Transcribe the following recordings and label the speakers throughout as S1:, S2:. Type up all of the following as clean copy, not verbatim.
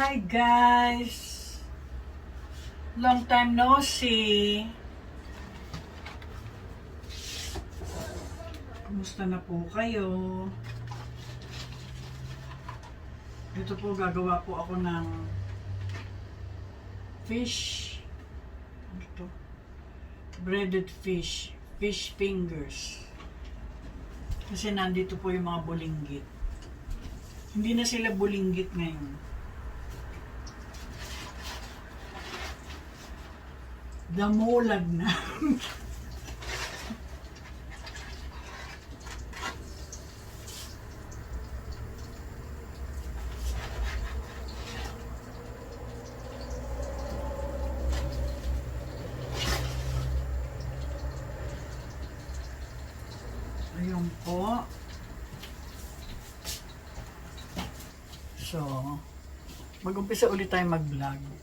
S1: Hi guys! Long time no see. Kumusta na po kayo? Ito po gagawa po ako ng fish. Ano to? Breaded fish. Fish fingers. Kasi nandito po yung mga bulinggit. Hindi na sila bulinggit ngayon. Damulag na. Ayun po. So, mag-umpisa ulit tayo mag-vlog.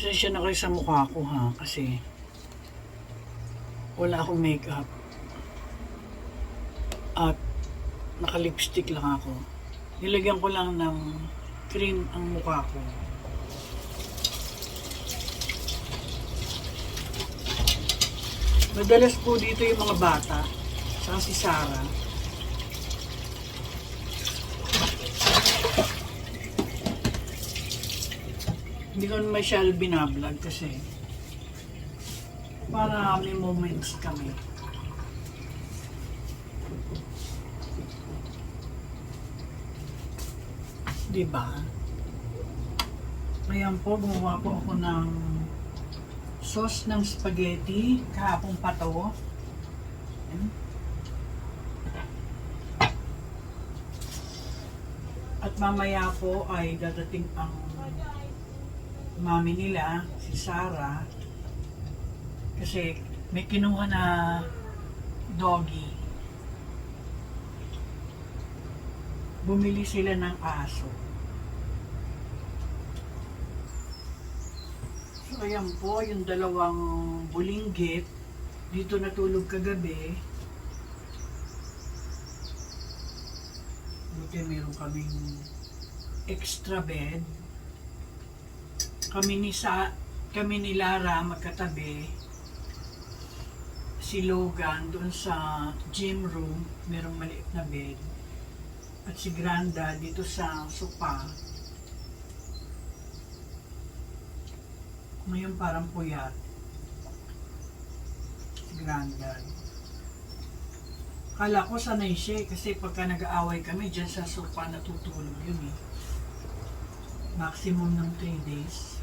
S1: Pasensya na kayo sa mukha ko ha, kasi wala akong makeup. At naka-lipstick lang ako. Nilagyan ko lang ng cream ang mukha ko. Madalas po dito yung mga bata, saka si Sarah. Hindi ko masyal binablog kasi para may moments kami. Diba? Ayan po, gumawa po ako ng sauce ng spaghetti, kahapong pa to. At mamaya po ay dadating ang mami nila, si Sarah, kasi may kinuha na doggy. Bumili sila ng aso. So ayan po, yung dalawang bulinggit, dito natulog kagabi. Buti meron kaming extra bed. Kami ni Lara magkatabi. Si Logan doon sa gym room, merong maliit na bed. At si Granda dito sa sofa. Ngayon parang puyat. Si Granda. Kala ko sanay siya kasi pagka nag-aaway kami dyan sa sofa natutulog yun eh. Maximum ng 3 days.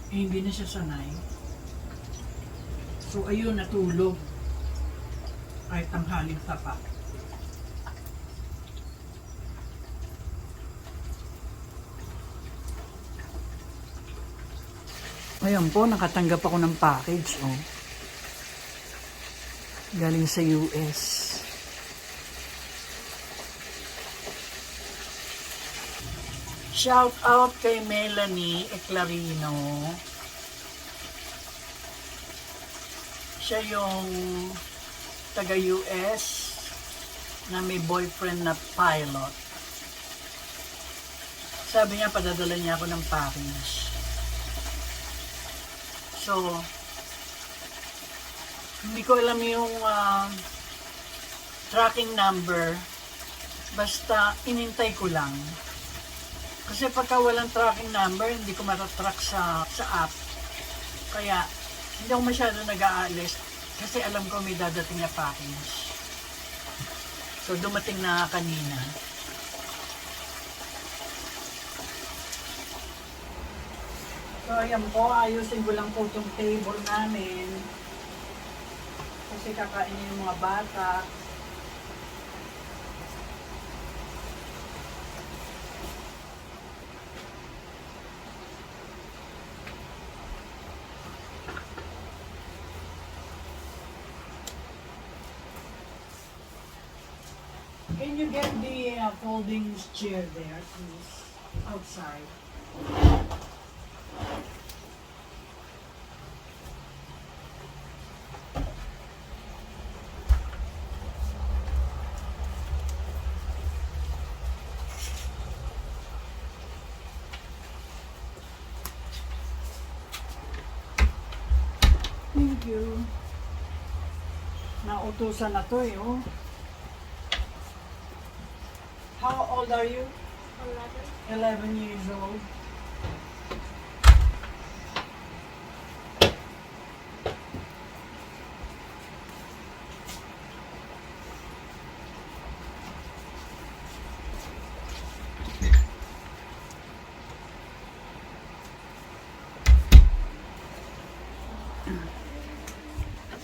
S1: Eh, hindi na siya sanay. So, ayun, natulog. Kahit tanghaling tapa. Ayan po, nakatanggap ako ng package, oh. Galing sa US. Shout out kay Melanie Eclarino. Siya yung taga-US na may boyfriend na pilot. Sabi niya, padadala niya ako ng package. So, hindi ko alam yung tracking number. Basta, inintay ko lang. Kasi pagka walang tracking number, hindi ko matatrack sa app. Kaya, hindi ako masyado nag-aalis kasi alam ko may dadating na package. So, dumating na kanina. So, ayan po, ayusin ko lang po itong table namin. Kasi kakainin yung mga bata. Can you get the folding chair there, please? Outside. Thank you. Nautusan na to eh, oh. How old are you? 11 years old.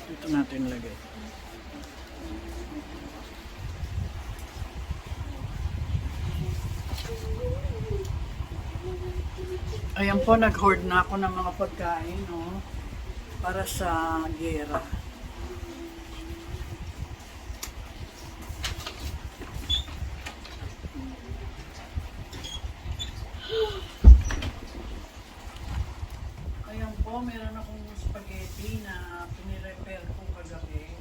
S1: Dito natin lagay. Ayan po, nag-hoard na ako ng mga pagkain, no? Para sa gera. Ayan po, meron akong spaghetti na pinirepair ko kagabi.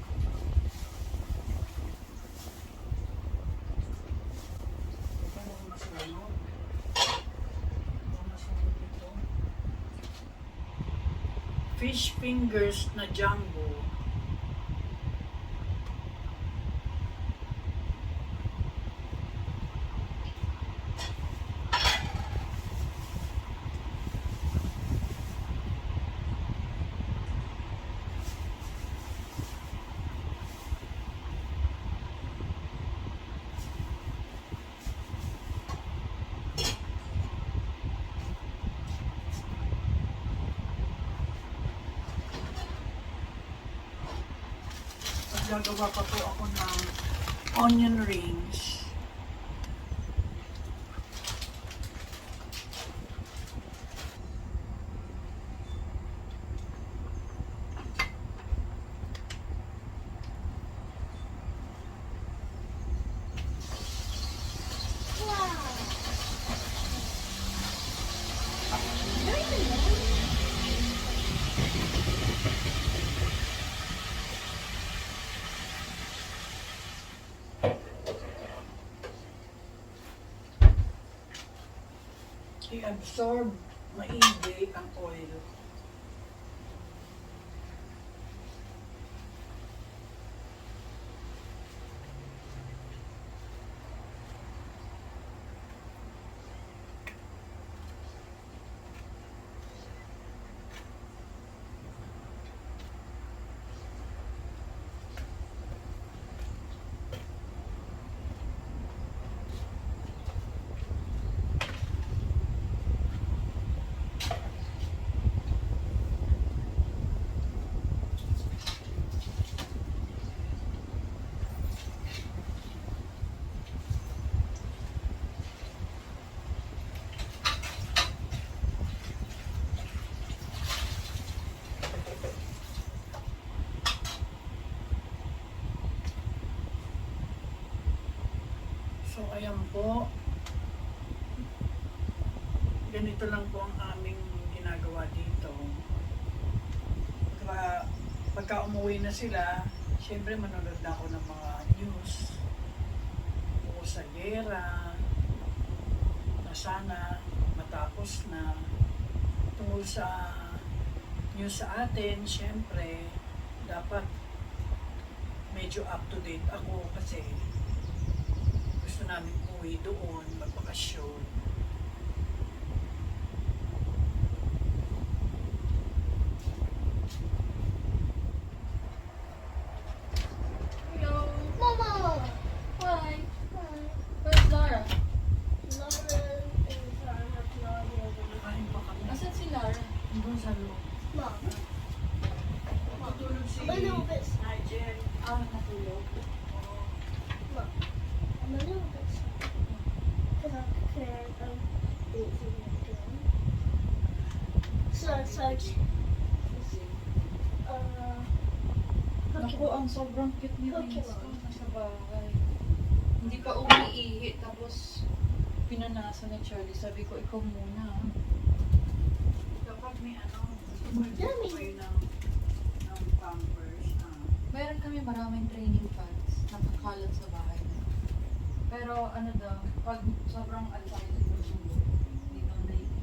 S1: Ito masunod. Fish fingers na jumbo. Gagawa pa po ako ng onion rings. I-absorb maigi ang oil. So, ayan po. Ganito lang po ang aming ginagawa dito. Pagka umuwi na sila, syempre manonood na ako ng mga news. O sa gera, na sana matapos na. Tungkol sa news sa atin, syempre, dapat medyo up to date ako kasi gusto namin umuwi doon, magbakasyon.
S2: Hello. Mama! Hi. Where's Lara?
S1: Kain pa kami.
S2: Asan si Lara?
S1: Doon sa loob. Matulog si Nigel.
S2: Natulog. Naku, ang sobrang cute ni Winston. Nasa bahay. Hindi pa umiihi. Tapos, pinanasa ni Charlie. Sabi ko, ikaw muna.
S1: Dapat may magdito kayo ng pampers.
S2: Meron kami maraming training pads. Nakakalat sa bahay na. Pero ano daw, pag sobrang anxiety mo hindi daw naiihi.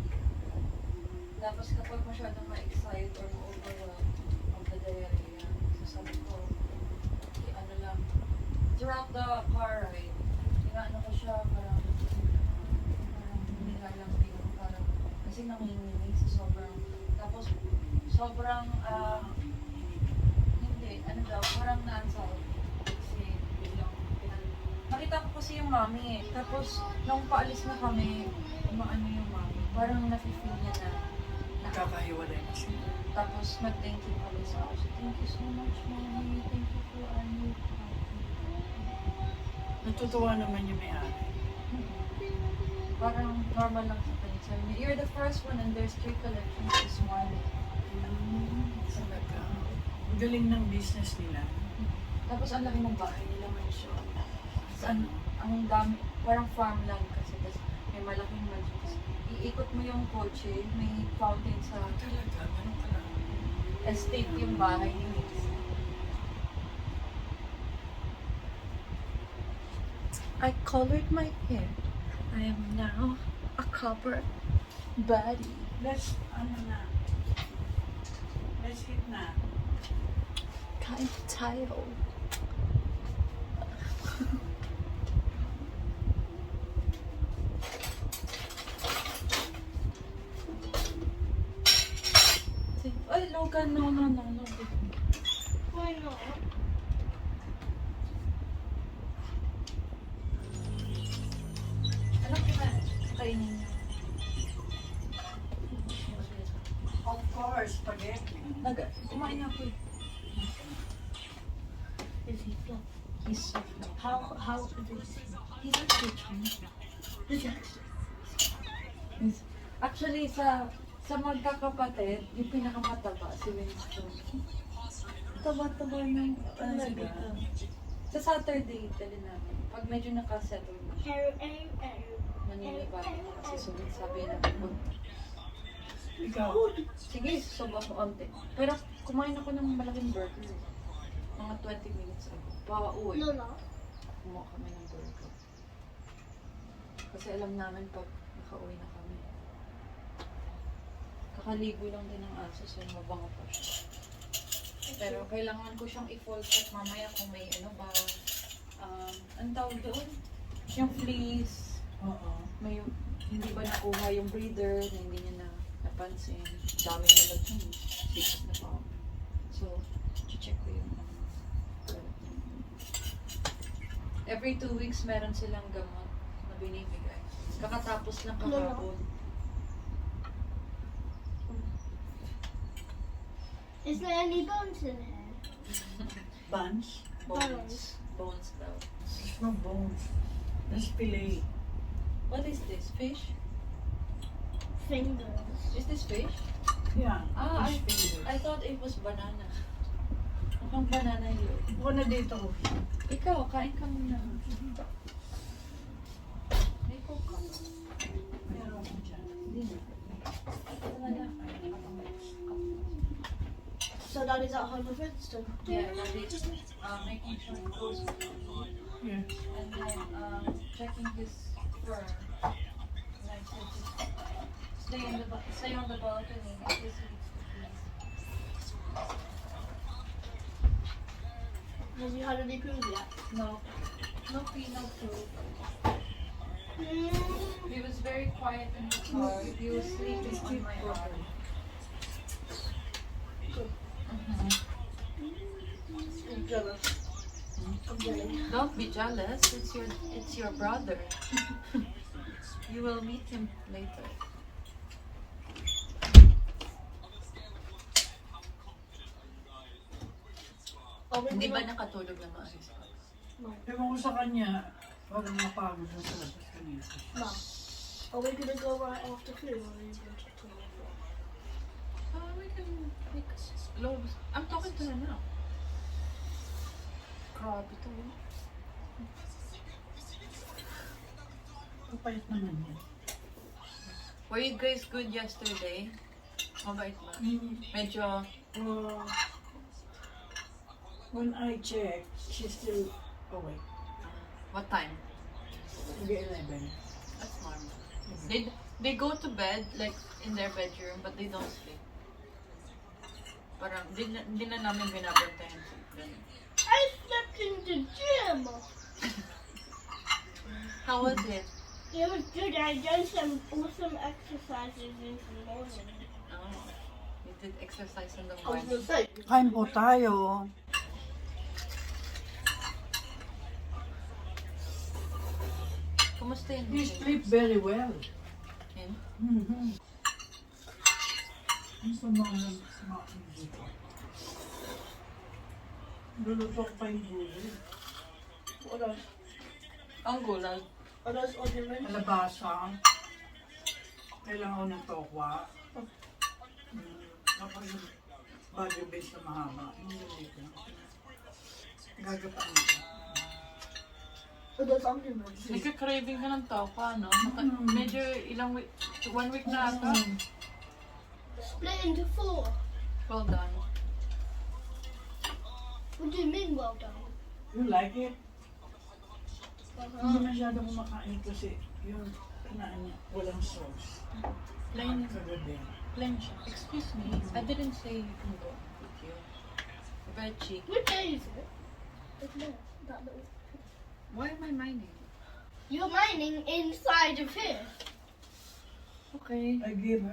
S2: Tapos kapag masyadong ma-excite or ma-overwhelm of the diarrhea. So sabi ko, ano lang, throughout the car ride, inaano ko siya, parang nilalambing ko, parang, kasi nanginginig sa sobrang, tapos, sobrang, hindi, ano daw, parang naansal. Kasi, biglang, nakita ko kasi yung mami eh. Tapos, nung paalis na kami, umaano yung mami, parang nafe-feel niya na,
S1: Kakahiwalay na sila.
S2: tapos nag-thank you kami sa house. Thank you so much, mommy. Thank you for ano.
S1: Natutuwa naman yung may-ari.
S2: Parang normal lang sa kanya. Sabi niya, you're the first one and there's 3 collections this morning.
S1: Talaga. Ang galing ng business nila.
S2: Tapos ang laki ng bahay nila mansion. Ang dami, parang farmland kasi. Tapos may malaking mansion. Tapos iikot mo yung kotse, may fountain sa
S1: Talaga, ganun ka lang.
S2: estate yung bahay ni Mix. I colored my hair. I am now a copper body.
S1: Let's, ano na. Let's eat na.
S2: Kain tayo. Ay, Logan, no.
S3: Why not?
S2: Ano kainin niyo?
S1: Of course, spaghetti.
S2: Kumain na ako eh.
S3: Is he fluff?
S2: He's so
S3: How is he?
S2: He's actually Chinese. Actually, sa magkakapatid, yung pinakamataba, si Winston. Taba-taba ng
S1: Talaga?
S2: Sa Saturday, dali namin. Pag medyo nakasettle na siya, nanilibat na kasi sabi na,
S1: Ikaw,
S2: sige, susobak mo onte. Pero kumain ako ng malaking burger. Mga 20 minutes ago. Pauwi.
S3: Lola.
S2: Kumuha kami ng burger. Kasi alam namin pag nakauwi na kami. Kakaligo lang din ng aso, so mabango pa siya. Pero kailangan ko siyang i-fall check mamaya kung may ano ba. Ang tawag doon? Yung fleece.
S1: oo.
S2: May hindi ba nakuha yung breeder na hindi niya napansin. Dami na lang yun. Bigas na pa. So, check ko yung every 2 weeks meron silang gamot na binibigay. Kakatapos lang kahapon.
S3: Is there any bones in here?
S1: Buns?
S2: Bones. Bones daw.
S1: There's no bones. There's fillet.
S2: What is this? Fish?
S3: Fingers.
S2: Is this fish?
S1: Yeah,
S2: Ah,
S1: fish fingers.
S2: I thought it was banana. Mukhang banana yun.
S1: Ako na dito.
S2: Ikaw, kain ka muna. May coke ka.
S1: Meron ko dyan.
S2: Hindi na. Wala.
S3: So Daddy's at home with Winston.
S2: Yeah, that is making sure it goes
S1: Yeah.
S2: and then checking his fur. Like stay on the balcony. Because he needs to pee.
S3: Has he had any food yet?
S2: No pee, no food.
S3: Mm.
S2: He was very quiet in the car. He was sleeping on my arm.
S3: I'm jealous. I'm jealous.
S2: Don't be jealous. It's your brother. You will meet him later.
S3: Are we
S2: Hindi ba
S3: gonna-
S2: nakatulog na maayos?
S3: No.
S1: Ewan ko sa kanya, wag mapagod na sa labas kanina.
S3: No. Are we gonna go right after food or are you going to talk to me?
S2: We can make globes. I'm talking to her now. Grabe to.
S1: Ang payat naman yan.
S2: Were you guys good yesterday? Mabait ba? Medyo,
S1: When I checked, she's still awake.
S2: what time?
S1: Maybe 11.
S2: That's normal. They go to bed like in their bedroom but they don't sleep. Parang, hindi na namin binabantayan. Ganun.
S3: I slept in the gym.
S2: How was it?
S3: It was good. I done some awesome exercises in the morning.
S2: Oh, you did exercise in the
S3: I was
S2: morning.
S3: gonna say.
S1: Kain po tayo.
S2: Kumusta yun?
S1: You sleep very well.
S2: Yun?
S1: Mm-hmm. Ang sama ng smakin dito. Lulutok pa yung gulay.
S3: What else?
S2: Ang gulay.
S3: What else on your menu?
S1: Alabasa. Kailangan ko ng tokwa. Tapos yung bagyo base na mahaba. Hindi dito. Gagapaan ko.
S3: What else on your menu?
S2: Nagka-craving ka ng taupa, no? Medyo ilang week, 1 week na ata.
S3: Split into 4.
S2: Well done.
S3: What do you mean well done?
S1: You like it?
S3: Uh-huh.
S1: Hindi masyado kumakain kasi yung kinain niya, walang sauce.
S2: Plain,
S1: Kagabi.
S2: plain siya. Excuse me, I didn't say you can go with you. Veggie.
S3: What day is it? It's not that little.
S2: Why am I mining?
S3: You're mining inside of here.
S2: Okay.
S1: I gave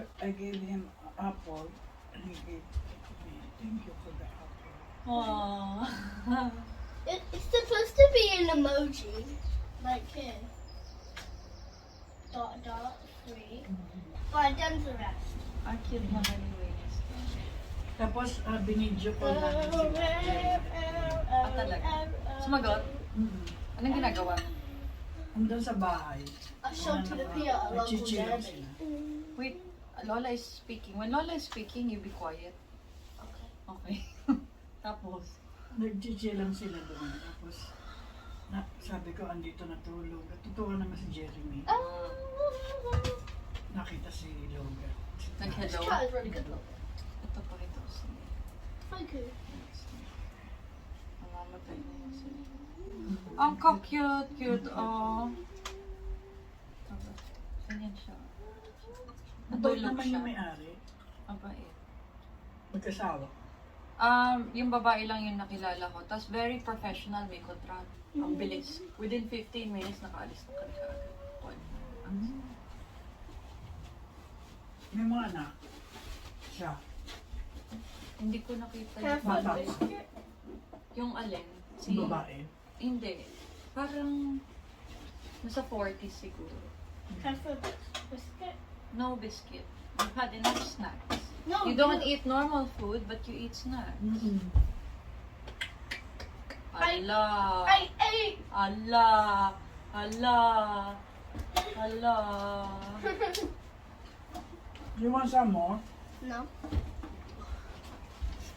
S1: him an apple and he gave it to me. Thank you for the apple.
S2: Aww.
S3: It's supposed to be an emoji. Like here. Dot dot 3. But I done the rest.
S2: Ang cute na anyways.
S1: Tapos binidyo ko natin sila.
S2: Ah, talaga? Sumagot? Anong ginagawa?
S1: Andun sa bahay.
S3: I showed to the Pia a local
S1: Nagchichill
S3: daddy.
S1: sila.
S2: Wait, Lola is speaking. When Lola is speaking, you be quiet.
S3: Okay.
S2: Okay. Tapos,
S1: Nagchichill lang sila doon. Tapos sabi ko andito natulog. At totoo naman si Jeremy. Nakita si Logan.
S2: nag-hello.
S3: Cat is really good look.
S2: Ito pa ito.
S3: Thank you.
S2: Mamamatay na yun sila. Ang ka-cute, cute, oh. Ganyan siya.
S1: Mabait
S2: Natulog
S1: naman
S2: siya.
S1: yung may-ari.
S2: Mabait.
S1: Magkasawa.
S2: Yung babae lang yung nakilala ko. Tapos very professional, may contract. Ang bilis. Within 15 minutes, nakaalis na kami kaagad.
S1: May mga anak. Siya.
S2: Hindi ko nakita
S3: Can I
S2: yung
S3: find
S1: Bata.
S3: biscuit?
S2: Yung alin.
S1: Si babae.
S2: Hindi. Parang nasa 40s siguro.
S3: Can I find biscuit?
S2: No biscuit. You've had enough snacks.
S3: No.
S2: You don't eat normal food, but you eat snacks. Allah.
S3: I ate.
S2: Allah. Allah. Allah.
S1: You want some more?
S3: No.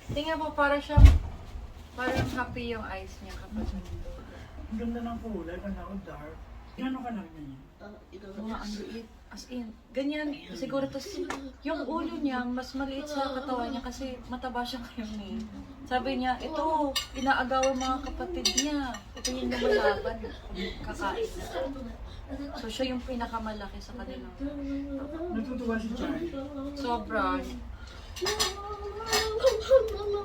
S2: Tingnan mo, parang happy yung eyes niya kapag nandito.
S1: Ang ganda ng kulay. Ganda ko dark. Gano'n ka lang yun?
S2: Mga ang liit. As in, ganyan. Siguro yung ulo niya, mas maliit sa katawan niya kasi mataba siya ngayon eh. Sabi niya, ito, inaagawan mga kapatid niya. Ito yung lumalaban. Kakain na. So siya yung pinakamalaki sa kanilang.
S1: Natutuwa si Charlie.
S2: Sobra.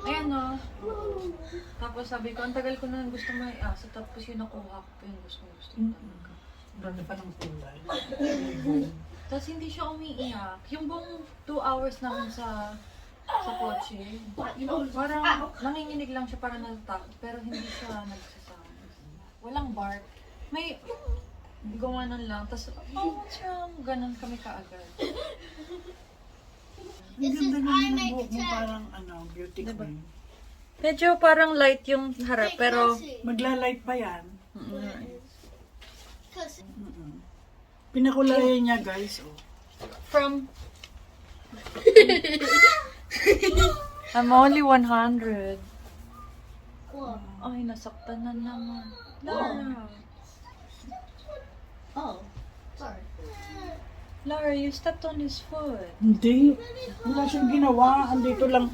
S2: Ayan o. Tapos sabi ko, ang tagal ko na gusto may aso. Tapos yung nakuha ko yung gusto talaga.
S1: Ganda pa ng kulay.
S2: Tapos hindi siya umiiyak. Yung buong 2 hours namin sa kotse. Parang nanginginig lang siya para natatakot. Pero hindi siya nagsasabi. Walang bark. May gumanon lang. Tapos, oh, what's wrong? Ganon kami kaagad.
S1: Ang ganda naman ng buhok mo. Parang beauty
S2: Diba?
S1: queen.
S2: Medyo parang light yung harap. Pero,
S1: Magla-light pa yan.
S3: Because
S1: Pinakulayan niya guys. Oh.
S2: from... I'm only 100.
S3: what?
S2: Ay, nasaktan na naman. Lara.
S3: Oh, sorry.
S2: Lara, you stepped on his foot.
S1: Hindi. Wala siyang ginawa. Andito lang.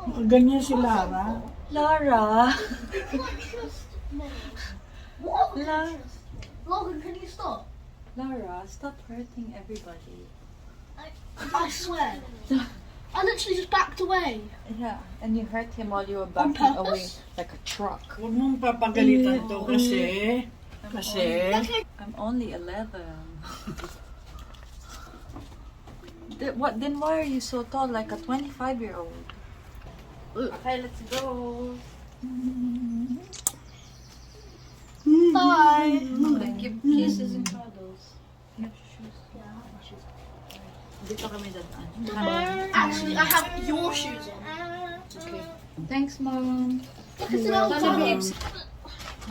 S1: Nakaganyan si Lara.
S2: Lara.
S3: What?
S2: Lara.
S3: Logan, can you stop?
S2: Lara, stop hurting everybody.
S3: I swear. I literally just backed away.
S2: Yeah, and you hurt him while you were
S3: On
S2: backing
S3: purpose?
S2: away like a truck.
S1: Huwag mong papagalitan to kasi
S2: I'm only 11. Then why are you so tall like a 25-year-old? Okay, let's go.
S3: Bye.
S2: Like, give kisses and cuddles. You have shoes.
S1: dito kami dadaan.
S3: Actually, I have your shoes on.
S2: Okay. Thanks, Mom.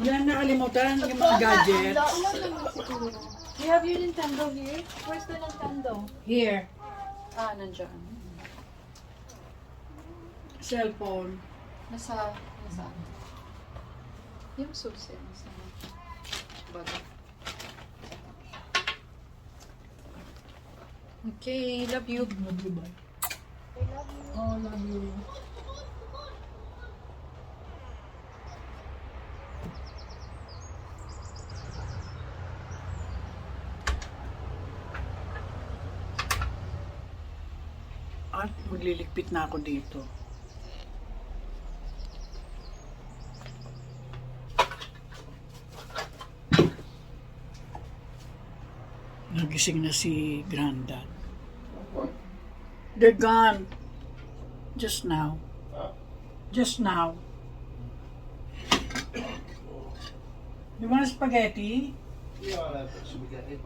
S1: Yan nakalimutan yung mga gadgets.
S2: Do you have your Nintendo here? Where's the Nintendo?
S1: Here,
S2: Ah, nandyan.
S1: cellphone.
S2: Nasa. Yung susi. Nasa. Bago. Okay, love you.
S1: Love you, bye. Oh, love you. At magliligpit na ako dito. Nagising na si Granddad. They're gone. Just now. Just now. You want spaghetti?
S4: Yeah, I'll have some spaghetti.